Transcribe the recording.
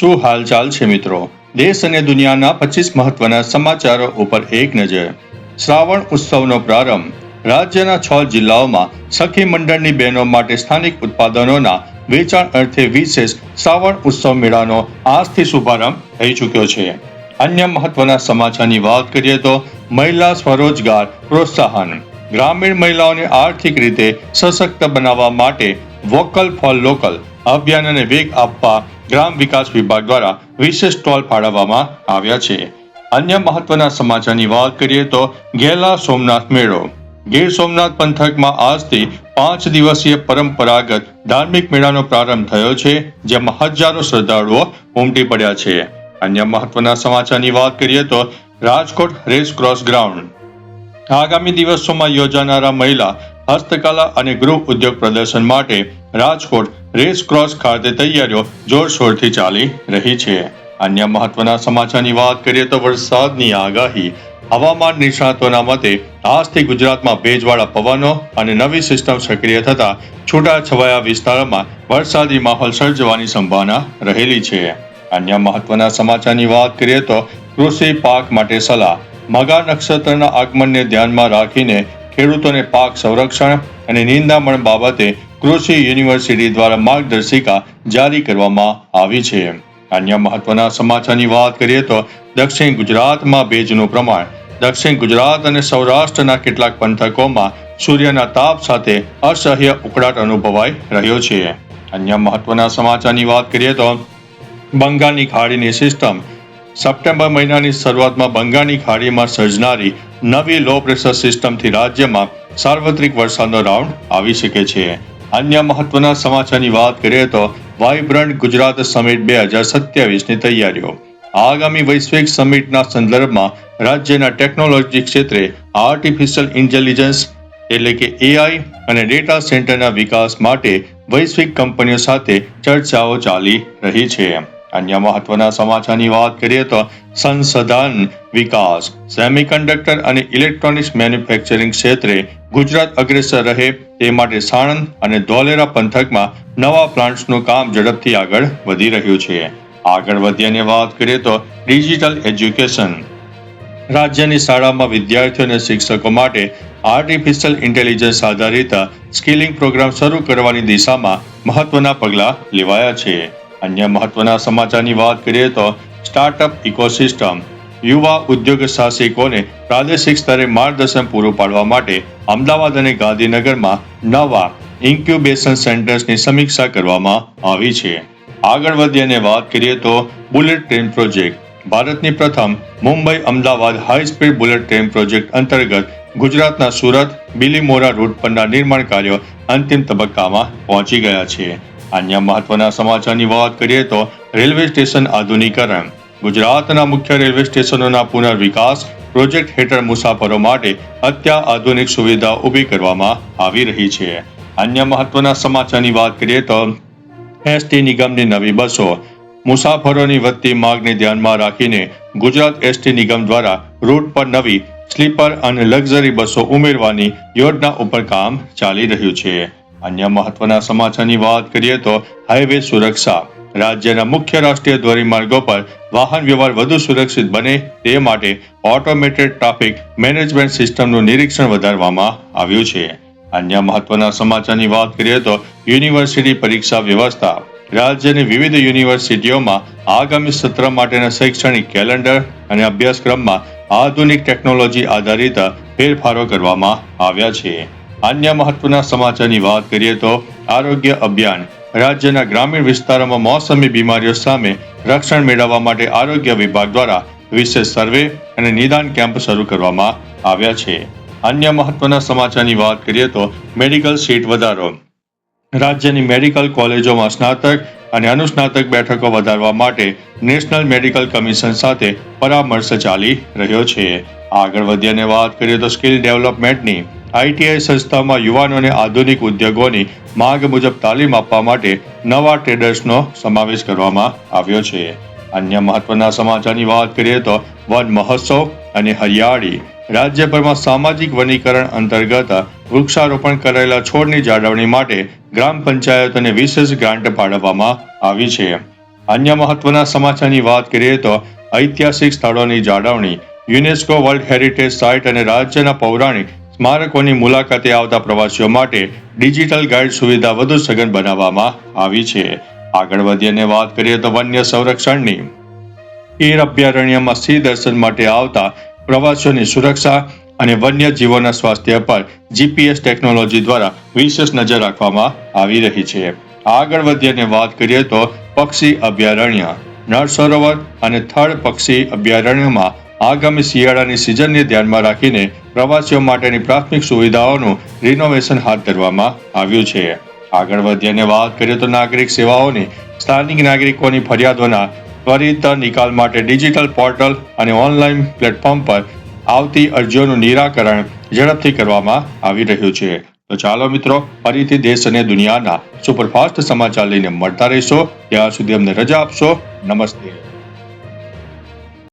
શું હાલચાલ છે મિત્રો? દેશ અને દુનિયાના 25 મહત્વના સમાચારો ઉપર એક નજર. શ્રાવણ ઉત્સવનો પ્રારંભ. રાજ્યના 6 જિલ્લાઓમાં સખી મંડળની બહેનો માટે સ્થાનિક ઉત્પાદનોના વેચાણ અર્થે વિશેષ શ્રાવણ ઉત્સવ મેળાનો આજથી શુભારંભ થઈ ચૂક્યો છે. અન્ય મહત્વના સમાચારની વાત કરીએ તો મહિલા સ્વરોજગાર પ્રોત્સાહન. ગ્રામીણ મહિલાઓને આર્થિક રીતે સશક્ત બનાવવા માટે વોકલ ફોર લોકલ અભિયાનને વેગ આપવા ગ્રામ વિકાસ વિભાગ દ્વારા વિશેષ સ્ટોલ ફાળવવામાં આવ્યા છે. અન્ય મહત્વના સમાચારની વાત કરીએ તો ગેલા સોમનાથ મેળો. ગીર સોમનાથ પંથકમાં આજથી 5 દિવસીય પરંપરાગત ધાર્મિક મેળાનો પ્રારંભ થયો છે, જેમાં હજારો શ્રદ્ધાળુઓ ઉમટી પડ્યા છે. અન્ય મહત્વના સમાચારની વાત કરીએ તો રાજકોટ રેસ ક્રોસ ગ્રાઉન્ડ. આગામી દિવસોમાં યોજાનારા મહિલા હસ્તકલા અને ગૃહ ઉદ્યોગ પ્રદર્શન માટે રાજકોટ રેસ ક્રોસ ખાતે તૈયારીઓ જોરશોરથી ચાલી રહી છે. અન્ય મહત્વના સમાચારની વાત કરીએ તો વરસાદની આગાહી. હવામાન નિષ્ણાતોના મતે આજથી ગુજરાતમાં ભેજવાળા પવનો અને નવી સિસ્ટમ સક્રિય થતા છૂટાછવાયા વિસ્તારોમાં વરસાદી માહોલ સર્જવાની સંભાવના રહેલી છે. અન્ય મહત્વના સમાચારની વાત કરીએ તો કૃષિ પાક માટે સલાહ. મગા નક્ષત્રના આગમનને ધ્યાનમાં રાખીને ખેડૂતોને પાક સંરક્ષણ અને નિંદામણ બાબતે કૃષિ યુનિવર્સિટી દ્વારા માર્ગદર્શિકા જારી કરવામાં આવી છે. અન્ય મહત્વના સમાચારની વાત કરીએ તો દક્ષિણ ગુજરાતમાં ભેજનું પ્રમાણ. દક્ષિણ ગુજરાત અને સૌરાષ્ટ્રના કેટલાક પંથકોમાં સૂર્યના તાપ સાથે અસહ્ય ઉકળાટ અનુભવાઈ રહ્યો છે. અન્ય મહત્વના સમાચારની વાત કરીએ તો બંગાળની ખાડીની સિસ્ટમ. સપ્ટેમ્બર મહિનાની શરૂઆતમાં બંગાળની ખાડીમાં સર્જાનારી નવી લો પ્રેશર સિસ્ટમથી રાજ્યમાં સાર્વત્રિક વરસાદનો રાઉન્ડ આવી શકે છે. અન્ય મહત્વના સમાચારની વાત કરીએ તો વાઇબ્રન્ટ ગુજરાત સમિટ 2027ની તૈયારીઓ. આગામી વૈશ્વિક સમિટના સંદર્ભમાં રાજ્યના ટેકનોલોજી ક્ષેત્રે આર્ટિફિશિયલ ઇન્ટેલિજન્સ એટલે કે AI અને ડેટા સેન્ટરના વિકાસ માટે વૈશ્વિક કંપનીઓ સાથે ચર્ચાઓ ચાલી રહી છે. અન્ય મહત્વના સમાચારની વાત કરીએ તો સંશોધન વિકાસ. સેમિકન્ડક્ટર અને ઇલેક્ટ્રોનિક્સ મેન્યુફેક્ચરિંગ ક્ષેત્રે ગુજરાત અગ્રેસર રહે તે માટે સાણંદ અને ધોલેરા પંથકમાં નવા પ્લાન્ટ્સનું કામ ઝડપથી આગળ વધી રહ્યું છે. આગળ વધીને વાત કરીએ તો ડિજિટલ એજ્યુકેશન. રાજ્યની શાળામાં વિદ્યાર્થીઓ અને શિક્ષકો માટે આર્ટિફિશિયલ ઇન્ટેલિજન્સ આધારિત સ્કિલિંગ પ્રોગ્રામ શરૂ કરવાની દિશામાં મહત્વના પગલાં લેવાયા છે. અન્ય મહત્વના સમાચારની વાત કરીએ તો સ્ટાર્ટઅપ ઇકોસિસ્ટમ. યુવા ઉદ્યોગ સાહસિકોને પ્રાદેશિક સ્તરે માર્ગદર્શન પૂરું પાડવા માટે અમદાવાદ અને ગાંધીનગરમાં નવા ઇન્ક્યુબેશન સેન્ટર્સની સમીક્ષા કરવામાં આવી છે. આગળ વધીને વાત કરીએ તો બુલેટ ટ્રેન પ્રોજેક્ટ. ભારતની પ્રથમ Mumbai Ahmedabad high speed bullet train project અંતર્ગત ગુજરાતના સુરત બિલીમોરા રૂટ પરના નિર્માણ કાર્યો અંતિમ તબક્કામાં પહોંચી ગયા છે. અન્ય મહત્વના સમાચારની વાત કરીએ તો રેલવે સ્ટેશન આધુનિકરણ. ગુજરાતના મુખ્ય રેલવે સ્ટેશનોના પુનર્વિકાસ પ્રોજેક્ટ હેઠળ મુસાફરો માટે અત્યાધુનિક સુવિધાઓ ઊભી કરવામાં આવી રહી છે. અન્ય મહત્વના સમાચારની વાત કરીએ તો એસટી નિગમની નવી બસો. મુસાફરોની વધતી માંગને ધ્યાનમાં રાખીને ગુજરાત એસટી નિગમ દ્વારા રૂટ પર નવી સ્લીપર અને લક્ઝરી બસો ઉમેરવાની યોજના ઉપર કામ ચાલી રહ્યું છે. અન્ય મહત્વના સમાચારની વાત કરીએ તો હાઈવે સુરક્ષા. રાજ્યના મુખ્ય રાષ્ટ્રીય ધોરીમાર્ગો પર વાહન વ્યવહાર વધુ સુરક્ષિત બને તે માટે ઓટોમેટેડ ટ્રાફિક મેનેજમેન્ટ સિસ્ટમનું નિરીક્ષણ વધારવામાં આવ્યું છે. અન્ય મહત્વના સમાચારની વાત કરીએ તો યુનિવર્સિટી પરીક્ષા વ્યવસ્થા. રાજ્યની વિવિધ યુનિવર્સિટીઓમાં આગામી સત્ર માટેના શૈક્ષણિક કેલેન્ડર અને અભ્યાસક્રમમાં આધુનિક ટેકનોલોજી આધારિત ફેરફારો કરવામાં આવ્યા છે. અન્ય મહત્વના સમાચારની વાત કરીએ તો આરોગ્ય અભિયાન. રાજ્યના ગ્રામીણ વિસ્તારોમાં મોસમી બીમારીઓ સામે રક્ષણ મેળવવા માટે આરોગ્ય વિભાગ દ્વારા વિશેષ સર્વે અને નિદાન કેમ્પ શરૂ કરવામાં આવ્યા છે. અન્ય મહત્વના સમાચારની વાત કરીએ તો મેડિકલ સીટ વધારો. રાજ્યની મેડિકલ કોલેજોમાં સ્નાતક અને અનુસ્નાતક બેઠકો વધારવા માટે નેશનલ મેડિકલ કમિશન સાથે પરામર્શ ચાલી રહ્યો છે. આગળ વધીને વાત કરીએ તો સ્કિલ ડેવલપમેન્ટની. ITI સંસ્થામાં યુવાનોને આધુનિક ઉદ્યોગોની માંગ મુજબ તાલીમ આપવા માટે નવા ટ્રેડર્સનો સમાવેશ કરવામાં આવ્યો છે. અન્ય મહત્વના સમાચારની વાત કરીએ તો વન મહોત્સવ અને હરિયાળી. રાજ્યભરમાં સામાજિક વનીકરણ અંતર્ગત વૃક્ષારોપણ કરાયેલા છોડની જાળવણી માટે ગ્રામ પંચાયતોને વિશેષ ગ્રાન્ટ ફાળવવામાં આવી છે. અન્ય મહત્વના સમાચારની વાત કરીએ તો ઐતિહાસિક સ્થળોની જાળવણી, યુનેસ્કો વર્લ્ડ હેરિટેજ સાઇટ અને રાજ્યના પૌરાણિક સ્મારકોની મુલાકાતે આવતા પ્રવાસીઓ માટે ડિજિટલ ગાઈડ સુવિધા વધુ સઘન બનાવવામાં આવી છે. આગળ વધીએ અને વાત કરીએ તો વન્ય સંરક્ષણની. ગીર અભયારણ્યમાં સિંહ દર્શન માટે આવતા પ્રવાસીઓની સુરક્ષા અને વન્ય જીવોના સ્વાસ્થ્ય પર GPS ટેકનોલોજી દ્વારા વિશેષ નજર રાખવામાં આવી રહી છે. આગળ વધીએ અને વાત કરીએ તો પક્ષી અભયારણ્ય. નળ સરોવર અને થળ પક્ષી અભયારણ્યમાં આગામી શિયાળાની સિઝનને ધ્યાનમાં રાખીને પ્રવાસીઓ માટેની પ્રાથમિક સુવિધાઓનું રિનોવેશન હાથ ધરવામાં આવ્યું છે. આગળ વધીએ અને વાત કરીએ તો નાગરિક સેવાઓની. સ્થાનિક નાગરિકોની ફરિયાદોના ત્વરિત નિકાલ માટે ડિજિટલ પોર્ટલ અને ઓનલાઈન પ્લેટફોર્મ પર આવતી અરજીઓનું નિરાકરણ ઝડપથી કરવામાં આવી રહ્યું છે. તો ચાલો મિત્રો, ફરીથી દેશ અને દુનિયાના સુપરફાસ્ટ સમાચાર લઈને મળતા રહીશો. ત્યાં સુધી અમને રજા આપશો. નમસ્તે.